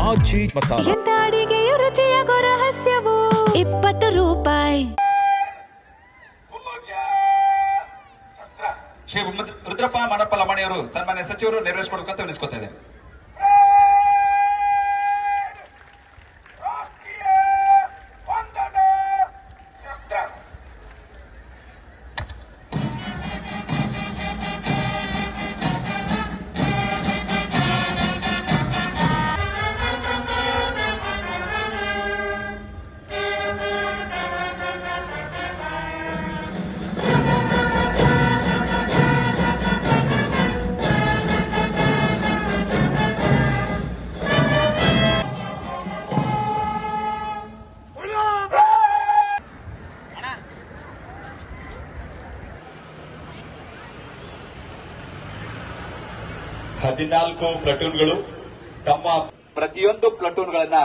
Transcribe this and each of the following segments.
ಆಚಿ ಮಸಾಲ. ಎಂತ ಅಡಿಗೆಯ ರುಚಿಯಾಗೋ ರಹಸ್ಯವು 20 ರೂಪಾಯಿ. ಶ್ರೀ ರುದ್ರಪ್ಪ ಮಣಪ್ಪ ಲಮಾಣಿಯವರು ಸನ್ಮಾನ್ಯ ಸಚಿವರು ನೆರವೇರಿಸಿಕೊಡ್ಬೇಕಂತ ವಿನಿಸ್ಕೊತಾ ಇದೆ. ಹದಿನಾಲ್ಕು ಪ್ಲಟೂನ್ಗಳು ತಮ್ಮ ಪ್ರತಿಯೊಂದು ಪ್ಲಟೂನ್ಗಳನ್ನ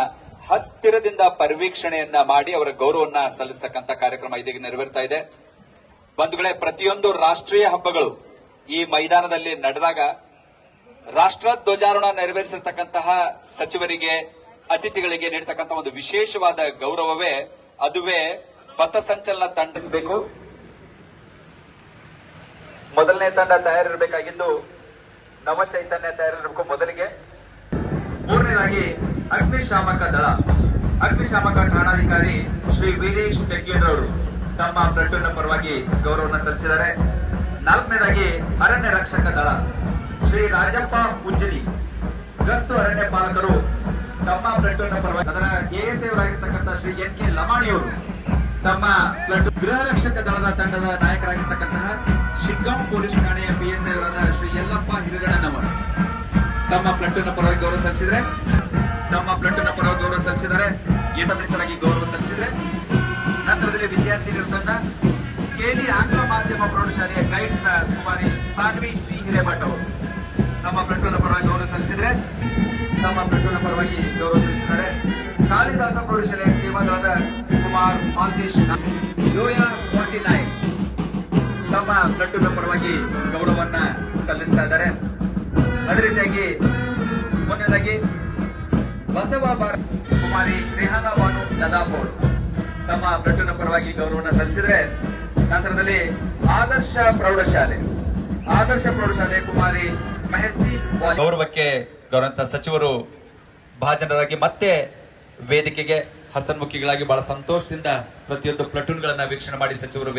ಹತ್ತಿರದಿಂದ ಪರಿವೀಕ್ಷಣೆಯನ್ನ ಮಾಡಿ ಅವರ ಗೌರವವನ್ನ ಸಲ್ಲಿಸತಕ್ಕಂತ ಕಾರ್ಯಕ್ರಮ ಇದೀಗ ನೆರವೇರ್ತಾ ಇದೆ. ಬಂಧುಗಳೇ, ಪ್ರತಿಯೊಂದು ರಾಷ್ಟ್ರೀಯ ಹಬ್ಬಗಳು ಈ ಮೈದಾನದಲ್ಲಿ ನಡೆದಾಗ ರಾಷ್ಟ್ರ ಧ್ವಜಾರೋಹಣ ನೆರವೇರಿಸಿರ್ತಕ್ಕಂತಹ ಸಚಿವರಿಗೆ, ಅತಿಥಿಗಳಿಗೆ ನೀಡತಕ್ಕಂತಹ ಒಂದು ವಿಶೇಷವಾದ ಗೌರವವೇ ಅದುವೇ ಪಥಸಂಚಲನ ತಂಡಬೇಕು. ಮೊದಲನೇ ತಂಡ ತಯಾರಿರಬೇಕಾಗಿದ್ದು ನವ ಚೈತನ್ಯ ತಯಾರಿರಬೇಕು ಮೊದಲಿಗೆ. ಮೂರನೇದಾಗಿ ಅಗ್ನಿಶಾಮಕ ದಳ, ಅಗ್ನಿಶಾಮಕ ಠಾಣಾಧಿಕಾರಿ ಶ್ರೀ ವೀರೇಶ್ ಜಗ್ಗೇರವರು ತಮ್ಮ ಪ್ಲಟೂನ್ ಪರವಾಗಿ ಗೌರವವನ್ನು ಸಲ್ಲಿಸಿದ್ದಾರೆ. ನಾಲ್ಕನೇದಾಗಿ ಅರಣ್ಯ ರಕ್ಷಕ ದಳ ಶ್ರೀ ರಾಜಪ್ಪ ಉಜ್ಜನಿ, ಗಸ್ತು ಅರಣ್ಯ ಪಾಲಕರು ತಮ್ಮ ಪ್ಲಟೂನ್ ಪರವಾಗಿ. ಅದರ ಎಎಸ್ಐ ಅವರಾಗಿರ್ತಕ್ಕಂಥ ಶ್ರೀ ಎನ್ ಕೆ ಲಮಾಣಿಯವರು ತಮ್ಮ ಪ್ಲಟೂನ್. ಗೃಹ ರಕ್ಷಕ ದಳದ ತಂಡದ ನಾಯಕರಾಗಿರ್ತಕ್ಕಂತಹ ಶಿಗ್ಗಾಂವ್ ಪೊಲೀಸ್ ಠಾಣೆಯ ಪಿಎಸ್ಐ ಅವರಾದ ಶ್ರೀ ಯಲ್ಲಪ್ಪ ಹಿರಗಣ್ಣನವರು ತಮ್ಮ ಪ್ಲಟೂನ್ ಪರವಾಗಿ ಗೌರವ ಸಲ್ಲಿಸಿದರೆ ಏಕಮಿತರಾಗಿ ಗೌರವ ಸಲ್ಲಿಸಿದರೆ ನಂತರದಲ್ಲಿ ವಿದ್ಯಾರ್ಥಿಗಳ ತಂಡ ಕೆಲಿ ಆಂಗ್ಲ ಮಾಧ್ಯಮ ಪ್ರೌಢಶಾಲೆಯ ಗೈಡ್ಸ್ ನ ಕುಮಾರಿ ಸಾನ್ವಿ ಸಿ ಹಿರೇಮಠ್ ಅವರು ತಮ್ಮ ಪ್ಲಟೂನ್ ಪರವಾಗಿ ಗೌರವ ಸಲ್ಲಿಸಿದರೆ ಕಾಳಿದಾಸ ಪ್ರೌಢಶಾಲೆಯ ಸೇವಾದಳದ ಕುಮಾರ್ ಮಾಲ್ತೇಶ್ ಜೋಯಾ 49 ತಮ್ಮ ಪ್ಲಟೂನ್ ಪರವಾಗಿ ಗೌರವವನ್ನ ಸಲ್ಲಿಸ್ತಾ ಇದ್ದಾರೆ. ಅದೇ ರೀತಿಯಾಗಿ ಮೊನ್ನೆದಾಗಿ ಬಸವ ಭಾರತ್ ಕುಮಾರಿ ರೇಹಾನಾ ಬಾನು ನದಾಪುರ್ ತಮ್ಮ ಪ್ಲಟೂನ್ ಪರವಾಗಿ ಗೌರವವನ್ನು ಸಲ್ಲಿಸಿದರೆ ನಂತರದಲ್ಲಿ ಆದರ್ಶ ಪ್ರೌಢಶಾಲೆ ಕುಮಾರಿ ಮಹೇಶಿ ಗೌರವಕ್ಕೆ ಗೌರವಂತ ಸಚಿವರು ಭಾಜನರಾಗಿ ಮತ್ತೆ ವೇದಿಕೆಗೆ ಹಸನ್ಮುಖಿಗಳಾಗಿ ಬಹಳ ಸಂತೋಷದಿಂದ ಪ್ರತಿಯೊಂದು ಪ್ಲಟೂನ್ಗಳನ್ನ ವೀಕ್ಷಣೆ ಮಾಡಿ ಸಚಿವರು